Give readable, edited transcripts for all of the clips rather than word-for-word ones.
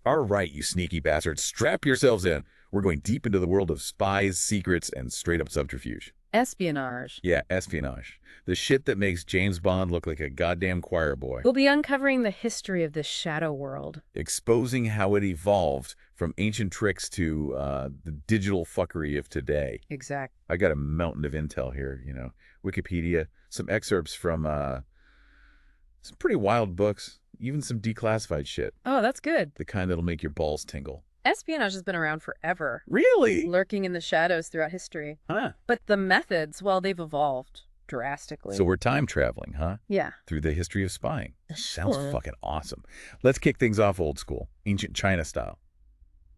All right, you sneaky bastards, strap yourselves in. We're going deep into the world of spies, secrets, and straight-up subterfuge. Espionage. Yeah, espionage. The shit that makes James Bond look like a goddamn choir boy. We'll be uncovering the history of this shadow world. Exposing how it evolved from ancient tricks to the digital fuckery of today. Exact. I got a mountain of intel here, Wikipedia, some excerpts from some pretty wild books, even some declassified shit. Oh, that's good. The kind that'll make your balls tingle. Espionage has been around forever. Really? Lurking in the shadows throughout history. Huh. But the methods, well, they've evolved drastically. So we're time traveling, huh? Yeah. Through the history of spying. Sounds Sure. fucking awesome. Let's kick things off old school, ancient China style.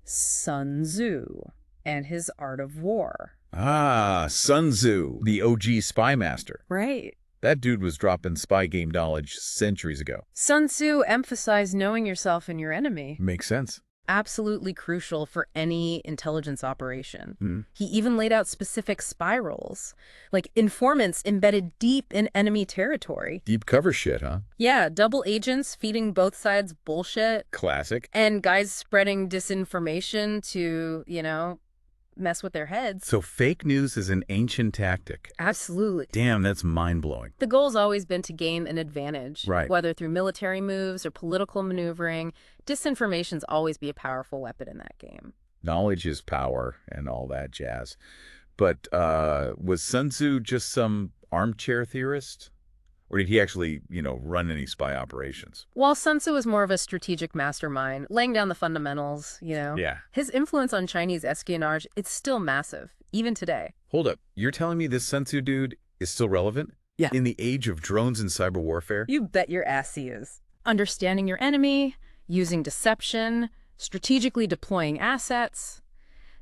Sun Tzu and his art of war. Ah, Sun Tzu, the OG spy master. Right. That dude was dropping spy game knowledge centuries ago. Sun Tzu emphasized knowing yourself and your enemy. Makes sense. Absolutely crucial for any intelligence operation. Mm. He even laid out specific spy roles, like informants embedded deep in enemy territory. Deep cover shit, huh? Yeah, double agents feeding both sides bullshit, Classic. and guys spreading disinformation to, mess with their heads. So fake news is an ancient tactic. Absolutely. Damn, that's mind-blowing. The goal's always been to gain an advantage. Right. Whether through military moves or political maneuvering, disinformation's always be a powerful weapon in that game. Knowledge is power and all that jazz. But was Sun Tzu just some armchair theorist? Or did he actually, run any spy operations? While Sun Tzu was more of a strategic mastermind, laying down the fundamentals, Yeah. his influence on Chinese espionage, it's still massive, even today. Hold up. You're telling me this Sun Tzu dude is still relevant? Yeah. In the age of drones and cyber warfare? You bet your ass he is. Understanding your enemy, using deception, strategically deploying assets.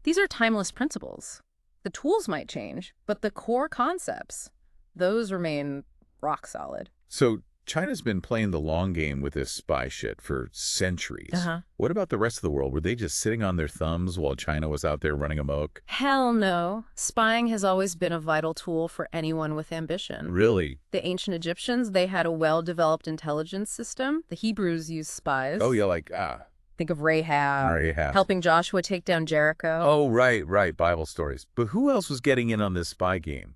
These are timeless principles. The tools might change, but the core concepts, those remain rock solid. So China's been playing the long game with this spy shit for centuries. Uh-huh. What about the rest of the world? Were they just sitting on their thumbs while China was out there running amok? Hell no. Spying has always been a vital tool for anyone with ambition. Really? The ancient Egyptians, they had a well-developed intelligence system. The Hebrews used spies. Oh, yeah, Think of Rahab, Rahab. helping Joshua take down Jericho. Oh, right, Bible stories. But who else was getting in on this spy game?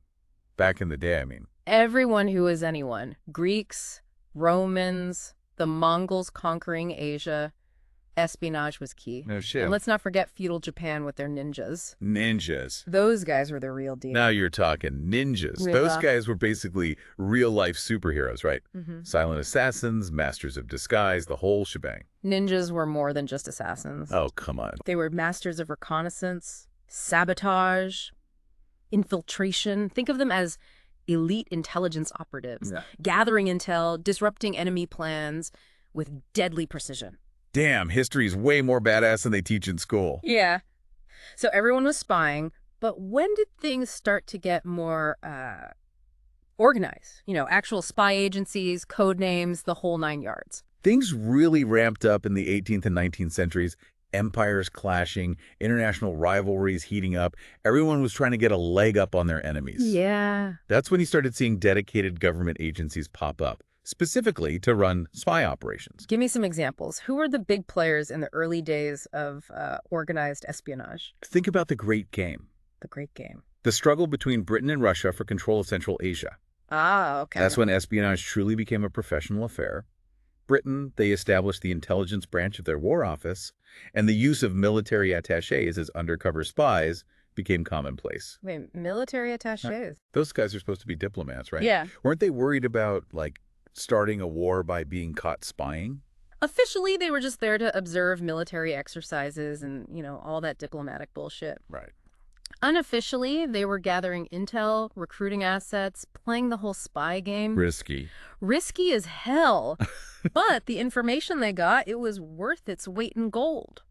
Back in the day, I mean. Everyone who was anyone. Greeks, Romans, the Mongols conquering Asia. Espionage was key. No shit. And let's not forget feudal Japan with their ninjas. Ninjas. Those guys were the real deal. Now you're talking ninjas. Real Those life. guys were basically real-life superheroes, right? Mhm. Silent assassins, masters of disguise, the whole shebang. Ninjas were more than just assassins. Oh, come on. They were masters of reconnaissance, sabotage, infiltration. Think of them as elite intelligence operatives, Yeah. gathering intel, disrupting enemy plans with deadly precision. Damn, history's way more badass than they teach in school. Yeah. So everyone was spying, but when did things start to get more organized? Actual spy agencies, code names, the whole nine yards. Things really ramped up in the 18th and 19th centuries. Empires clashing, international rivalries heating up. Everyone was trying to get a leg up on their enemies. Yeah. That's when you started seeing dedicated government agencies pop up, specifically to run spy operations. Give me some examples. Who were the big players in the early days of organized espionage? Think about the Great Game, The Great Game. the struggle between Britain and Russia for control of Central Asia. Ah, okay. That's when espionage truly became a professional affair. Britain, they established the intelligence branch of their war office, and the use of military attachés as undercover spies became commonplace. Wait, military attachés? Those guys are supposed to be diplomats, right? Yeah. Weren't they worried about, starting a war by being caught spying? Officially, they were just there to observe military exercises and, all that diplomatic bullshit. Right. Unofficially, they were gathering intel, recruiting assets, playing the whole spy game. Risky. Risky as hell. But the information they got, it was worth its weight in gold.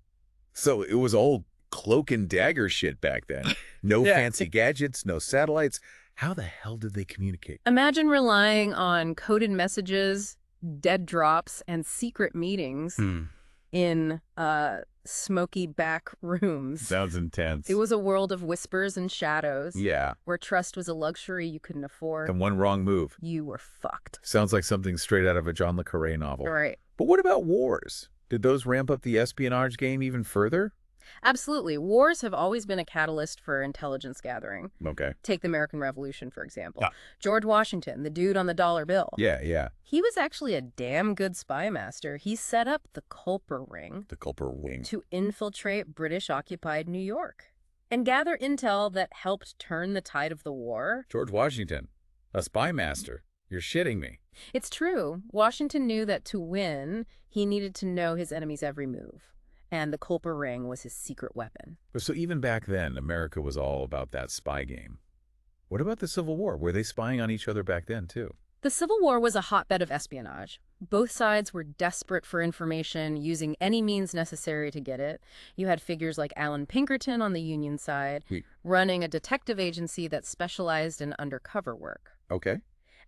So it was all cloak and dagger shit back then. No Yeah. fancy gadgets, no satellites. How the hell did they communicate? Imagine relying on coded messages, dead drops, and secret meetings in smoky back rooms. Sounds intense. It was a world of whispers and shadows. Yeah. Where trust was a luxury you couldn't afford. And one wrong move. You were fucked. Sounds like something straight out of a John le Carré novel. Right. But what about wars? Did those ramp up the espionage game even further? Absolutely. Wars have always been a catalyst for intelligence gathering. Okay. Take the American Revolution, for example. Yeah. George Washington, the dude on the dollar bill. Yeah. He was actually a damn good spy master. He set up the Culper Ring The Culper Wing. to infiltrate British-occupied New York and gather intel that helped turn the tide of the war. George Washington, a spy master. You're shitting me. It's true. Washington knew that to win, he needed to know his enemy's every move. And the Culper Ring was his secret weapon. So even back then, America was all about that spy game. What about the Civil War? Were they spying on each other back then, too? The Civil War was a hotbed of espionage. Both sides were desperate for information, using any means necessary to get it. You had figures like Alan Pinkerton on the Union side, running a detective agency that specialized in undercover work. Okay.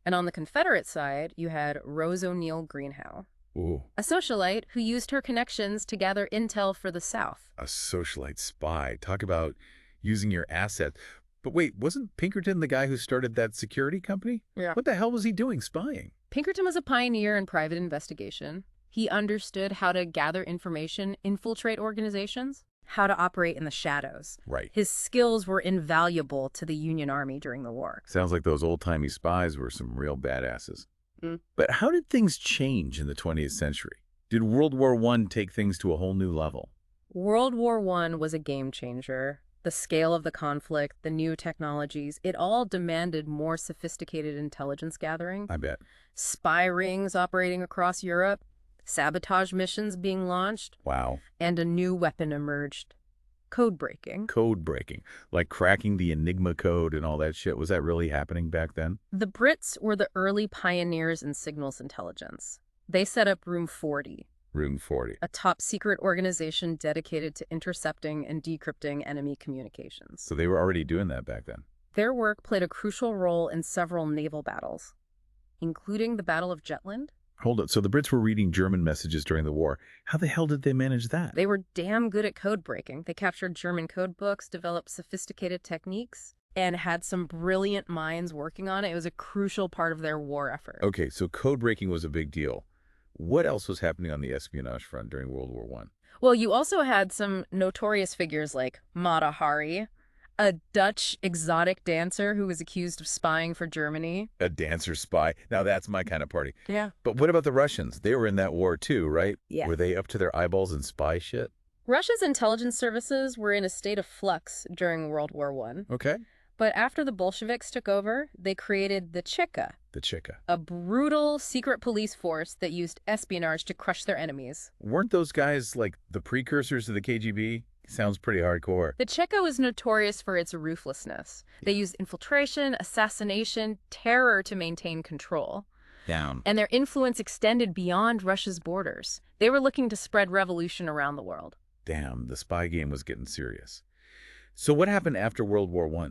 And on the Confederate side, you had Rose O'Neal Greenhow, Ooh, a socialite who used her connections to gather intel for the South. a socialite spy. Talk about using your assets. But wait, wasn't Pinkerton the guy who started that security company? Yeah. What the hell was he doing spying? Pinkerton was a pioneer in private investigation. He understood how to gather information, infiltrate organizations, how to operate in the shadows. Right. His skills were invaluable to the Union Army during the war. Sounds like those old-timey spies were some real badasses. Mm. But how did things change in the 20th century? Did World War I take things to a whole new level? World War I was a game changer. The scale of the conflict, the new technologies, it all demanded more sophisticated intelligence gathering. I bet. Spy rings operating across Europe, sabotage missions being launched, Wow. and a new weapon emerged. Code breaking. Code breaking, like cracking the Enigma code and all that shit. Was that really happening back then? The Brits were the early pioneers in signals intelligence. They set up Room 40, Room 40. a top-secret organization dedicated to intercepting and decrypting enemy communications. So they were already doing that back then. Their work played a crucial role in several naval battles, including the Battle of Jutland. Hold it. So the Brits were reading German messages during the war. How the hell did they manage that? They were damn good at code breaking. They captured German code books, developed sophisticated techniques, and had some brilliant minds working on it. It was a crucial part of their war effort. Okay, so code breaking was a big deal. What else was happening on the espionage front during World War I? Well, you also had some notorious figures like Mata Hari, a Dutch exotic dancer who was accused of spying for Germany. A dancer spy. Now that's my kind of party. Yeah. But what about the Russians? They were in that war too, right? Yeah. Were they up to their eyeballs in spy shit? Russia's intelligence services were in a state of flux during World War I. Okay. But after the Bolsheviks took over, they created the Cheka, The Cheka. a brutal secret police force that used espionage to crush their enemies. Weren't those guys like the precursors to the KGB? Sounds pretty hardcore. The Cheka was notorious for its ruthlessness. They used infiltration, assassination, terror to maintain control. Down. And their influence extended beyond Russia's borders. They were looking to spread revolution around the world. Damn, the spy game was getting serious. So what happened after World War I?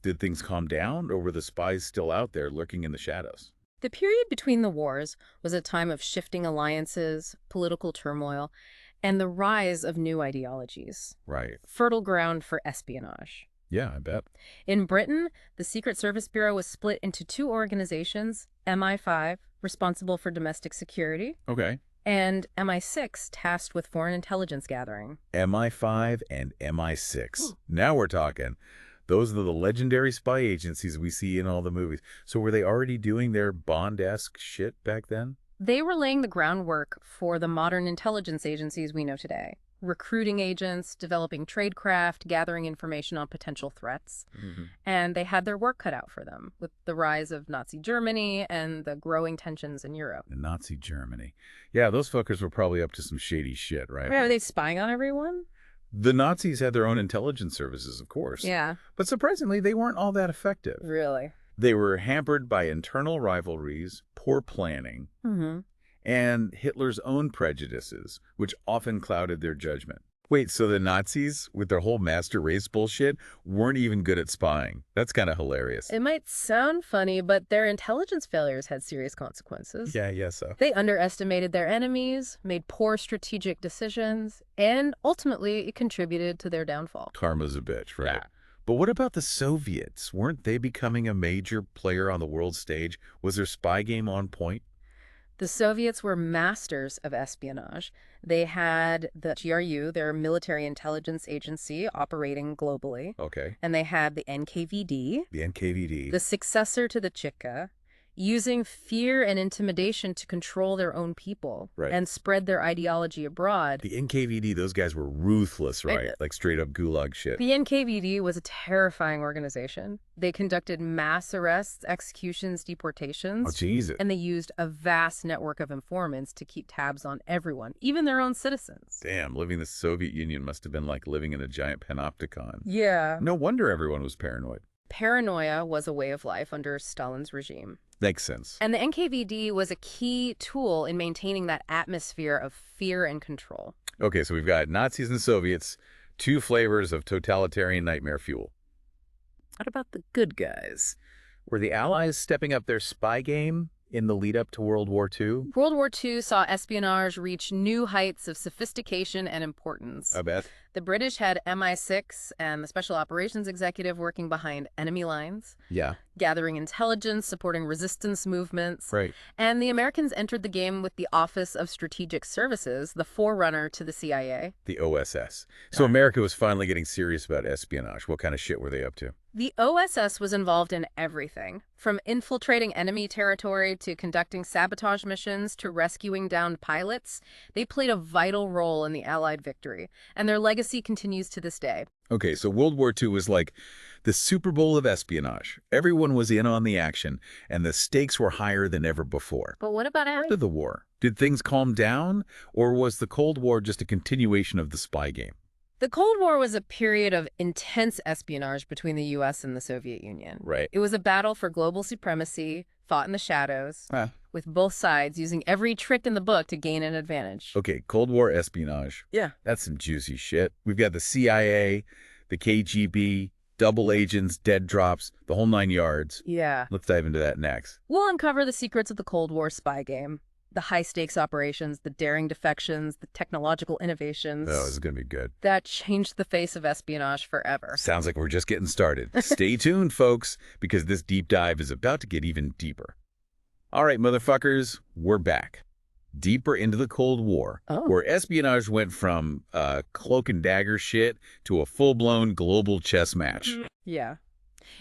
Did things calm down, or were the spies still out there lurking in the shadows? The period between the wars was a time of shifting alliances, political turmoil, and the rise of new ideologies. Right. Fertile ground for espionage. Yeah, I bet. In Britain, the Secret Service Bureau was split into two organizations, MI5, responsible for domestic security, Okay. and MI6, tasked with foreign intelligence gathering. MI5 and MI6. Now we're talking. Those are the legendary spy agencies we see in all the movies. So were they already doing their Bond-esque shit back then? They were laying the groundwork for the modern intelligence agencies we know today. Recruiting agents, developing tradecraft, gathering information on potential threats. And they had their work cut out for them with the rise of Nazi Germany and the growing tensions in Europe. The Nazi Germany. Yeah, those fuckers were probably up to some shady shit, right? Are they spying on everyone? The Nazis had their own intelligence services, of course. Yeah. But surprisingly, they weren't all that effective. Really? They were hampered by internal rivalries, poor planning, and Hitler's own prejudices, which often clouded their judgment. Wait, so the Nazis, with their whole master race bullshit, weren't even good at spying? That's kind of hilarious. It might sound funny, but their intelligence failures had serious consequences. Yeah, so. They underestimated their enemies, made poor strategic decisions, and ultimately it contributed to their downfall. Karma's a bitch, right? Yeah. But what about the Soviets? Weren't they becoming a major player on the world stage? Was their spy game on point? The Soviets were masters of espionage. They had the GRU, their military intelligence agency, operating globally. Okay. And they had the NKVD, The NKVD. the successor to the Cheka, using fear and intimidation to control their own people Right. and spread their ideology abroad. The NKVD, those guys were ruthless, right? Like straight up gulag shit. The NKVD was a terrifying organization. They conducted mass arrests, executions, deportations. Oh, Jesus. And they used a vast network of informants to keep tabs on everyone, even their own citizens. Damn, living in the Soviet Union must have been like living in a giant panopticon. Yeah. No wonder everyone was paranoid. Paranoia was a way of life under Stalin's regime. Makes sense. And the NKVD was a key tool in maintaining that atmosphere of fear and control. Okay, so we've got Nazis and Soviets, two flavors of totalitarian nightmare fuel. What about the good guys? Were the Allies stepping up their spy game in the lead up to World War II? World War II saw espionage reach new heights of sophistication and importance. I bet. The British had MI6 and the Special Operations Executive working behind enemy lines, Yeah. gathering intelligence, supporting resistance movements. Right. And the Americans entered the game with the Office of Strategic Services, the forerunner to the CIA. The OSS. So America was finally getting serious about espionage. What kind of shit were they up to? The OSS was involved in everything, from infiltrating enemy territory to conducting sabotage missions to rescuing downed pilots. They played a vital role in the Allied victory, and their legacy continues to this day. Okay, so World War II was like the Super Bowl of espionage. Everyone was in on the action, and the stakes were higher than ever before. But what about After the war, did things calm down, or was the Cold War just a continuation of the spy game? The Cold War was a period of intense espionage between the U.S. and the Soviet Union. Right. It was a battle for global supremacy, fought in the shadows, with both sides using every trick in the book to gain an advantage. Okay, Cold War espionage. Yeah. That's some juicy shit. We've got the CIA, the KGB, double agents, dead drops, the whole 9 yards. Yeah. Let's dive into that next. We'll uncover the secrets of the Cold War spy game, the high-stakes operations, the daring defections, the technological innovations. Oh, this is going to be good. That changed the face of espionage forever. Sounds like we're just getting started. Stay tuned, folks, because this deep dive is about to get even deeper. All right, motherfuckers, we're back. Deeper into the Cold War, where espionage went from cloak and dagger shit to a full-blown global chess match. Yeah.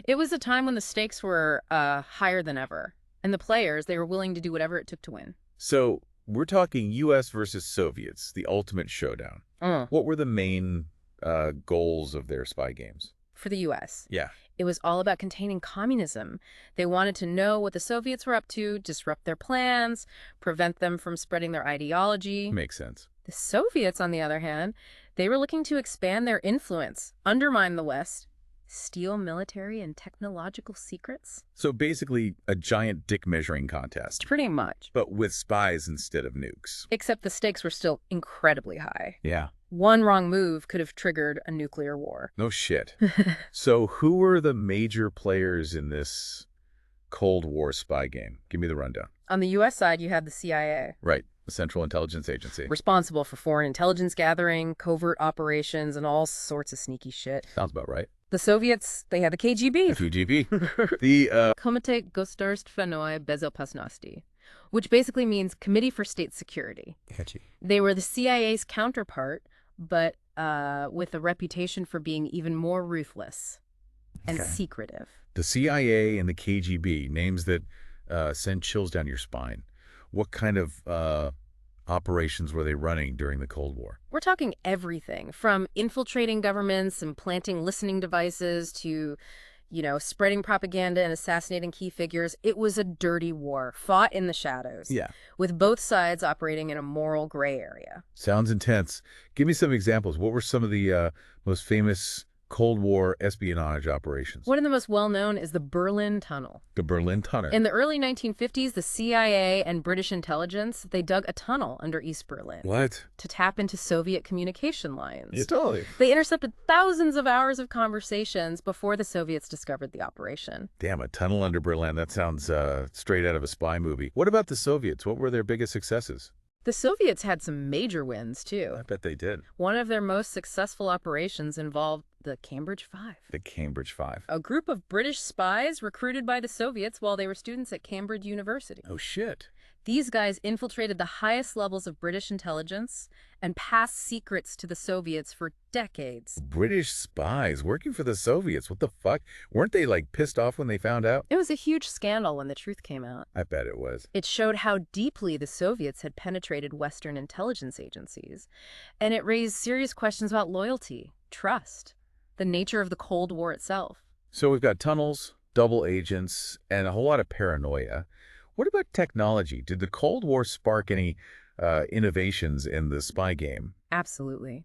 It was a time when the stakes were higher than ever. And the players, they were willing to do whatever it took to win. So we're talking U.S. versus Soviets, the ultimate showdown. What were the main goals of their spy games? For the U.S. Yeah. It was all about containing communism. They wanted to know what the Soviets were up to, disrupt their plans, prevent them from spreading their ideology. Makes sense. The Soviets, on the other hand, they were looking to expand their influence, undermine the West, steal military and technological secrets. So basically a giant dick measuring contest, Pretty much. but with spies instead of nukes. Except the stakes were still incredibly high. Yeah. One wrong move could have triggered a nuclear war. No shit. So who were the major players in this Cold War spy game? Give me the rundown. On the U.S. side, you had the CIA, Right. The Central Intelligence Agency. responsible for foreign intelligence gathering, covert operations, and all sorts of sneaky shit. Sounds about right. The Soviets, they had the KGB. FUGB. The, Komitet Gosdarstvennoye Bezopasnosti, which basically means Committee for State Security. Catchy. They were the CIA's counterpart, but with a reputation for being even more ruthless and secretive. The CIA and the KGB, names that send chills down your spine. What kind of operations were they running during the Cold War? We're talking everything from infiltrating governments and planting listening devices to, spreading propaganda and assassinating key figures. It was a dirty war, fought in the shadows. Yeah. With both sides operating in a moral gray area. Sounds intense. Give me some examples. What were some of the most famous Cold War espionage operations? One of the most well-known is the Berlin Tunnel. The Berlin Tunnel. In the early 1950s, the CIA and British intelligence, they dug a tunnel under East Berlin. What? To tap into Soviet communication lines. Yeah, totally. They intercepted thousands of hours of conversations before the Soviets discovered the operation. Damn, a tunnel under Berlin. That sounds straight out of a spy movie. What about the Soviets? What were their biggest successes? The Soviets had some major wins, too. I bet they did. One of their most successful operations involved the Cambridge Five. The Cambridge Five. A group of British spies recruited by the Soviets while they were students at Cambridge University. Oh, shit. These guys infiltrated the highest levels of British intelligence and passed secrets to the Soviets for decades. British spies working for the Soviets. What the fuck? Weren't they, like, pissed off when they found out? It was a huge scandal when the truth came out. I bet it was. It showed how deeply the Soviets had penetrated Western intelligence agencies, and it raised serious questions about loyalty, trust, the nature of the Cold War itself. So we've got tunnels, double agents, and a whole lot of paranoia. What about technology? Did the Cold War spark any innovations in the spy game? Absolutely.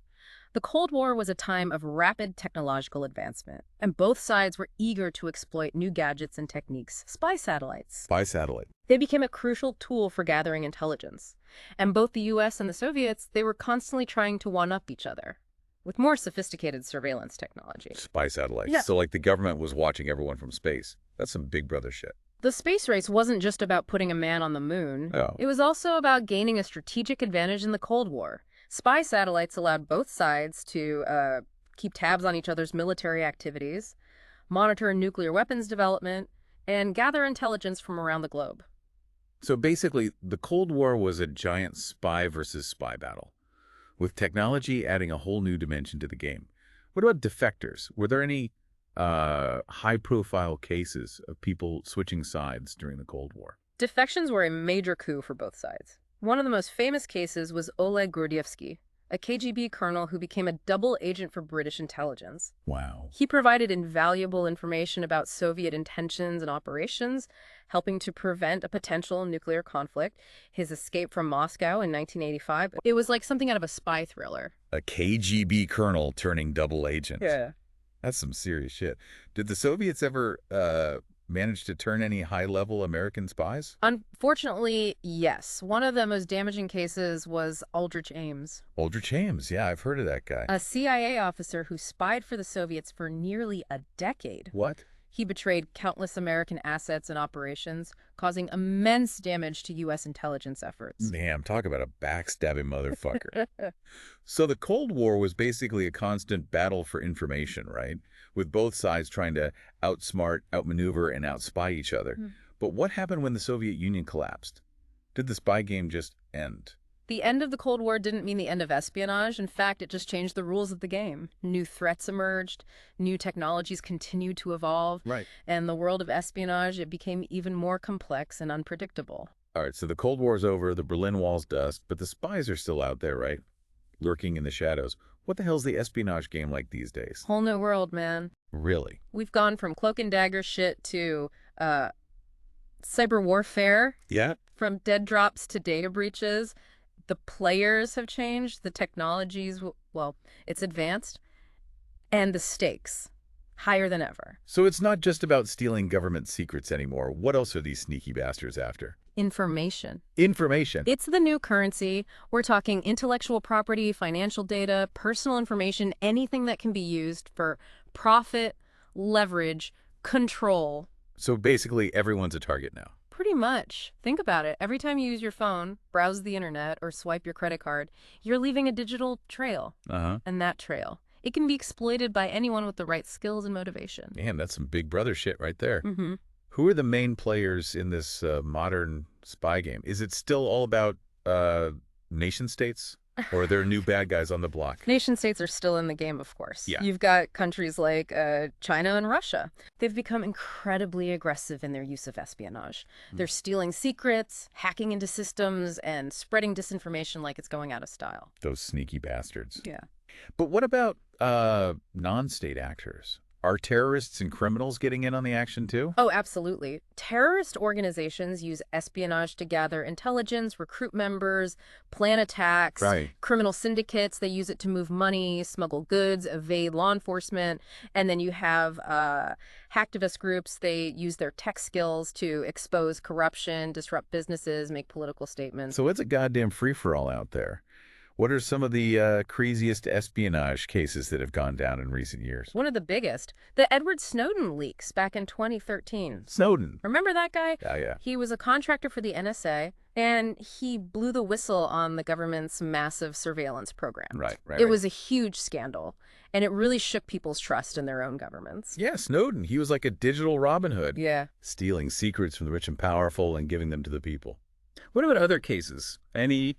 The Cold War was a time of rapid technological advancement, and both sides were eager to exploit new gadgets and techniques, spy satellites. Spy satellite. They became a crucial tool for gathering intelligence. And both the US and the Soviets, they were constantly trying to one-up each other with more sophisticated surveillance technology. Spy satellites. Yeah. So, like, the government was watching everyone from space. That's some big brother shit. The space race wasn't just about putting a man on the moon. Oh. It was also about gaining a strategic advantage in the Cold War. Spy satellites allowed both sides to keep tabs on each other's military activities, monitor nuclear weapons development, and gather intelligence from around the globe. So basically, the Cold War was a giant spy versus spy battle, with technology adding a whole new dimension to the game. What about defectors? Were there any high-profile cases of people switching sides during the Cold War? Defections were a major coup for both sides. One of the most famous cases was Oleg Gordievsky, a KGB colonel who became a double agent for British intelligence. Wow. He provided invaluable information about Soviet intentions and operations, helping to prevent a potential nuclear conflict. His escape from Moscow in 1985, it was like something out of a spy thriller. A KGB colonel turning double agent. Yeah. That's some serious shit. Did the Soviets ever manage to turn any high-level American spies? Unfortunately, yes. One of the most damaging cases was Aldrich Ames, Aldrich Ames. Yeah, I've heard of that guy. a CIA officer who spied for the Soviets for nearly a decade. What? He betrayed countless American assets and operations, causing immense damage to U.S. intelligence efforts. Damn, talk about a backstabbing motherfucker. So the Cold War was basically a constant battle for information, right? With both sides trying to outsmart, outmaneuver, and outspy each other. But what happened when the Soviet Union collapsed? Did the spy game just end? The end of the Cold War didn't mean the end of espionage. In fact, it just changed the rules of the game. New threats emerged, new technologies continued to evolve, Right. and the world of espionage, it became even more complex and unpredictable. All right, so the Cold War's over, the Berlin Wall's dust, but the spies are still out there, right? Lurking in the shadows. What the hell's the espionage game like these days? Whole new world, man. Really? We've gone from cloak and dagger shit to cyber warfare, Yeah? from dead drops to data breaches. The players have changed, the technologies, well, it's advanced, and the stakes, higher than ever. So it's not just about stealing government secrets anymore. What else are these sneaky bastards after? Information. Information. It's the new currency. We're talking intellectual property, financial data, personal information, anything that can be used for profit, leverage, control. So basically everyone's a target now. Pretty much. Think about it. Every time you use your phone, browse the internet, or swipe your credit card, you're leaving a digital trail. Uh-huh. And that trail, it can be exploited by anyone with the right skills and motivation. Man, that's some big brother shit right there. Mm-hmm. Who are the main players in this modern spy game? Is it still all about nation states? Or are there new bad guys on the block? Nation states are still in the game, of course. Yeah. You've got countries like China and Russia. They've become incredibly aggressive in their use of espionage. They're stealing secrets, hacking into systems, and spreading disinformation like it's going out of style. Those sneaky bastards. Yeah. But what about non-state actors? Are terrorists and criminals getting in on the action too? Oh, absolutely. Terrorist organizations use espionage to gather intelligence, recruit members, plan attacks. Right. Criminal syndicates, they use it to move money, smuggle goods, evade law enforcement. And then you have hacktivist groups. They use their tech skills to expose corruption, disrupt businesses, make political statements. So it's a goddamn free-for-all out there. What are some of the craziest espionage cases that have gone down in recent years? One of the biggest, the Edward Snowden leaks back in 2013. Snowden. Remember that guy? Yeah. He was a contractor for the NSA, and he blew the whistle on the government's massive surveillance program. Right. It was a huge scandal, and it really shook people's trust in their own governments. Yeah, Snowden. He was like a digital Robin Hood. Yeah. Stealing secrets from the rich and powerful and giving them to the people. What about other cases? Any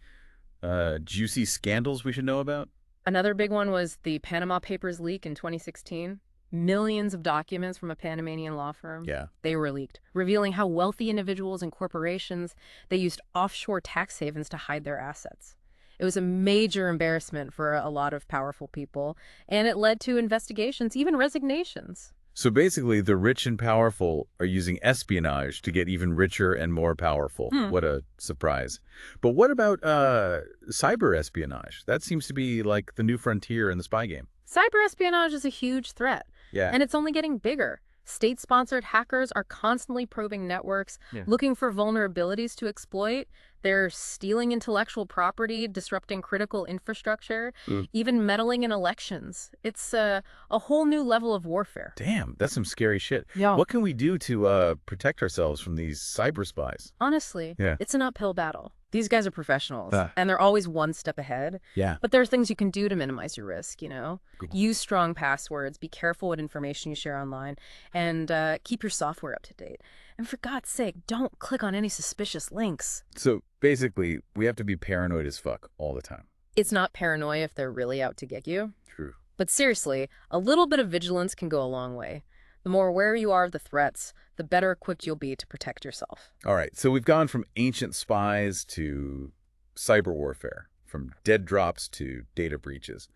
juicy scandals we should know about? Another big one was the Panama Papers leak in 2016. Millions of documents from a Panamanian law firm. Yeah. They were leaked, revealing how wealthy individuals and corporations, they used offshore tax havens to hide their assets. It was a major embarrassment for a lot of powerful people, and it led to investigations, even resignations. So basically, the rich and powerful are using espionage to get even richer and more powerful. What a surprise. But what about cyber espionage? That seems to be like the new frontier in the spy game. Cyber espionage is a huge threat, Yeah. and it's only getting bigger. State-sponsored hackers are constantly probing networks, looking for vulnerabilities to exploit. They're stealing intellectual property, disrupting critical infrastructure, even meddling in elections. It's a whole new level of warfare. Damn, that's some scary shit. Yeah. What can we do to protect ourselves from these cyber spies? Honestly, Yeah. it's an uphill battle. These guys are professionals, Ah. and they're always one step ahead. Yeah. But there are things you can do to minimize your risk, Cool. Use strong passwords, be careful what information you share online, and keep your software up to date. And for God's sake, don't click on any suspicious links. So basically, we have to be paranoid as fuck all the time. It's not paranoia if they're really out to get you. True. But seriously, a little bit of vigilance can go a long way. The more aware you are of the threats, the better equipped you'll be to protect yourself. All right, so we've gone from ancient spies to cyber warfare, from dead drops to data breaches.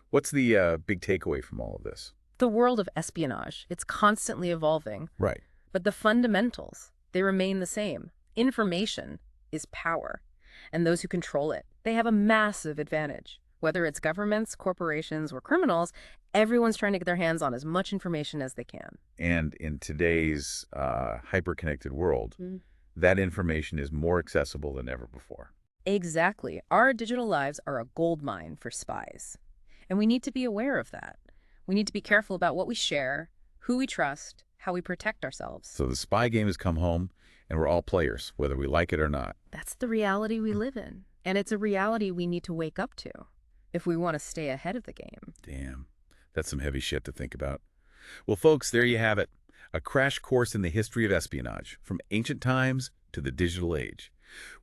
What's the big takeaway from all of this? The world of espionage, it's constantly evolving. Right. But the fundamentals, they remain the same. Information is power, and those who control it, they have a massive advantage. Whether it's governments, corporations, or criminals, everyone's trying to get their hands on as much information as they can. And in today's hyper-connected world, that information is more accessible than ever before. Exactly. Our digital lives are a goldmine for spies. And we need to be aware of that. We need to be careful about what we share, who we trust, how we protect ourselves. So the spy game has come home, and we're all players, whether we like it or not. That's the reality we live in. And it's a reality we need to wake up to if we want to stay ahead of the game. Damn, that's some heavy shit to think about. Well, folks, there you have it. A crash course in the history of espionage, from ancient times to the digital age.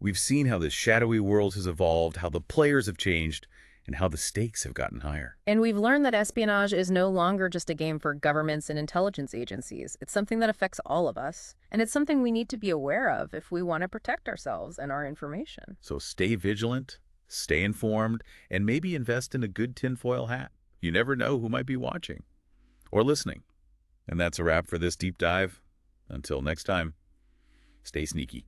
We've seen how the shadowy world has evolved, how the players have changed, and how the stakes have gotten higher. And we've learned that espionage is no longer just a game for governments and intelligence agencies. It's something that affects all of us. And it's something we need to be aware of if we want to protect ourselves and our information. So stay vigilant, stay informed, and maybe invest in a good tinfoil hat. You never know who might be watching or listening. And that's a wrap for this deep dive. Until next time, stay sneaky.